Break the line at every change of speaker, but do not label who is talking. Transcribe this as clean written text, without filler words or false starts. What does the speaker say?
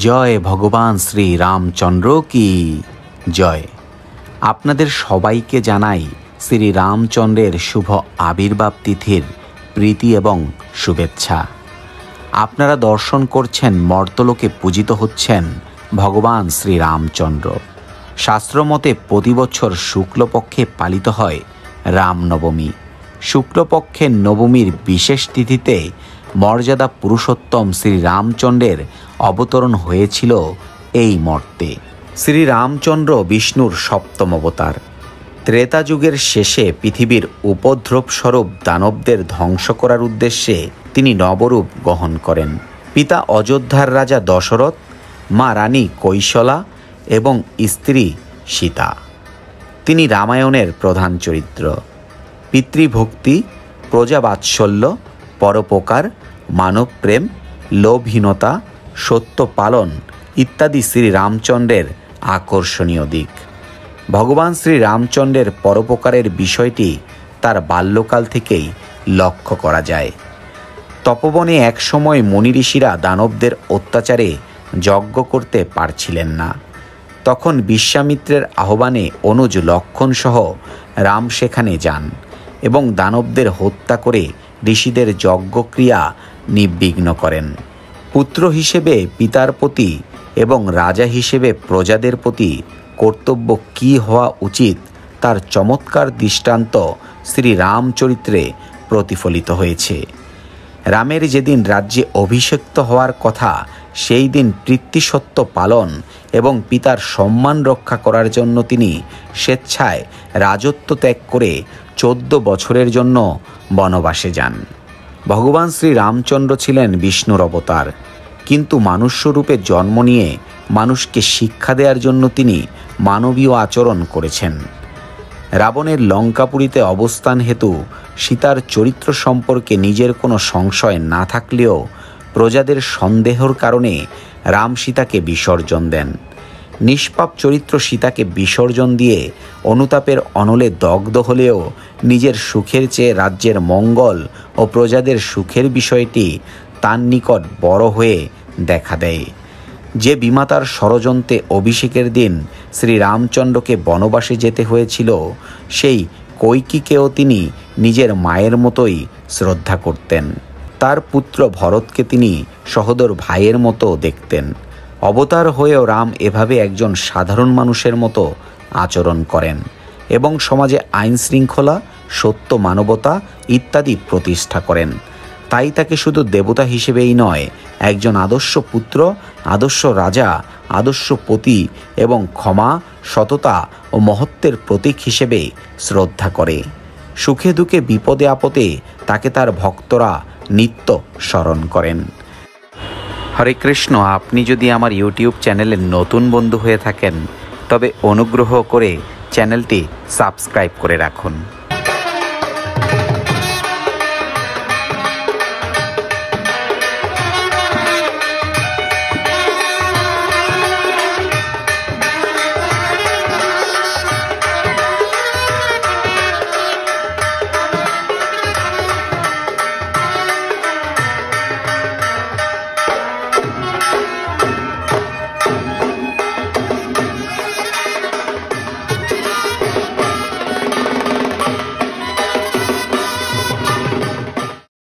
জয় ভগবান শ্রী রামচন্দ্র কি জয়। আপনাদের সবাইকে জানাই শ্রী রামচন্দ্রের শুভ আবির্ভাব তিথির প্রীতি এবং শুভেচ্ছা। আপনারা দর্শন করছেন মর্তলোকে পূজিত হচ্ছেন ভগবান শ্রী রামচন্দ্র। শাস্ত্রমতে প্রতি বছর শুক্লপক্ষে পালিত হয় রামনবমী। শুক্লপক্ষের নবমীর বিশেষ তিথিতে মর্যাদা পুরুষোত্তম শ্রী রামচন্দ্রের অবতরণ হয়েছিল এই মর্তে। শ্রী রামচন্দ্র বিষ্ণুর সপ্তম অবতার। ত্রেতা যুগের শেষে পৃথিবীর উপদ্রবস্বরূপ দানবদের ধ্বংস করার উদ্দেশ্যে তিনি নবরূপ গ্রহণ করেন। পিতা অযোধ্যার রাজা দশরথ, মা রানী কৌশলা এবং স্ত্রী সীতা। তিনি রামায়ণের প্রধান চরিত্র। পিতৃভক্তি, প্রজাবাৎসল্য, পরোপকার, মানবপ্রেম, লোভহীনতা, সত্য পালন ইত্যাদি শ্রী রামচন্দ্রের আকর্ষণীয় দিক। ভগবান শ্রী রামচন্দ্রের পরোপকারের বিষয়টি তার বাল্যকাল থেকেই লক্ষ্য করা যায়। তপবনে একসময় মুনি ঋষিরা দানবদের অত্যাচারে যজ্ঞ করতে পারছিলেন না। তখন বিশ্বামিত্রের আহ্বানে অনুজ লক্ষণসহ রাম সেখানে যান এবং দানবদের হত্যা করে ঋষিদের যজ্ঞক্রিয়া নির্বিঘ্ন করেন। পুত্র হিসেবে পিতার প্রতি এবং রাজা হিসেবে প্রজাদের প্রতি কর্তব্য কী হওয়া উচিত তার চমৎকার দৃষ্টান্ত শ্রী রামচরিত্রে প্রতিফলিত হয়েছে। রামের যেদিন রাজ্যে অভিষিক্ত হওয়ার কথা সেই দিন পিতৃসত্য পালন এবং পিতার সম্মান রক্ষা করার জন্য তিনি স্বেচ্ছায় রাজত্ব ত্যাগ করে 14 বছরের জন্য বনবাসে যান। ভগবান শ্রী রামচন্দ্র ছিলেন বিষ্ণুর অবতার, কিন্তু মানুষ্যরূপে জন্ম নিয়ে মানুষকে শিক্ষা দেওয়ার জন্য তিনি মানবীয় আচরণ করেছেন। রাবণের লঙ্কাপুরীতে অবস্থান হেতু সীতার চরিত্র সম্পর্কে নিজের কোনো সংশয় না থাকলেও প্রজাদের সন্দেহের কারণে রাম সীতাকে বিসর্জন দেন। নিষ্পাপ চরিত্র সীতাকে বিসর্জন দিয়ে অনুতাপের অনলে দগ্ধ হলেও নিজের সুখের চেয়ে রাজ্যের মঙ্গল ও প্রজাদের সুখের বিষয়টি তার নিকট বড় হয়ে দেখা দেয়। যে বিমাতার ষড়যন্ত্রে অভিষেকের দিন শ্রী রামচন্দ্রকে বনবাসে যেতে হয়েছিল, সেই কৈকেয়ীকেও তিনি নিজের মায়ের মতোই শ্রদ্ধা করতেন। তার পুত্র ভরতকে তিনি সহোদর ভাইয়ের মতো দেখতেন। অবতার হয়েও রাম এভাবে একজন সাধারণ মানুষের মতো আচরণ করেন এবং সমাজে আইন শৃঙ্খলা, সত্য, মানবতা ইত্যাদি প্রতিষ্ঠা করেন। তাই তাকে শুধু দেবতা হিসেবেই নয়, একজন আদর্শ পুত্র, আদর্শ রাজা, আদর্শ পতি এবং ক্ষমা, সততা ও মহত্বের প্রতীক হিসেবে শ্রদ্ধা করে। সুখে দুঃখে বিপদে আপদে তাকে তার ভক্তরা নিত্য স্মরণ করেন। হরে কৃষ্ণ। আপনি যদি আমার ইউটিউব চ্যানেলের নতুন বন্ধু হয়ে থাকেন তবে অনুগ্রহ করে চ্যানেলটি সাবস্ক্রাইব করে রাখুন।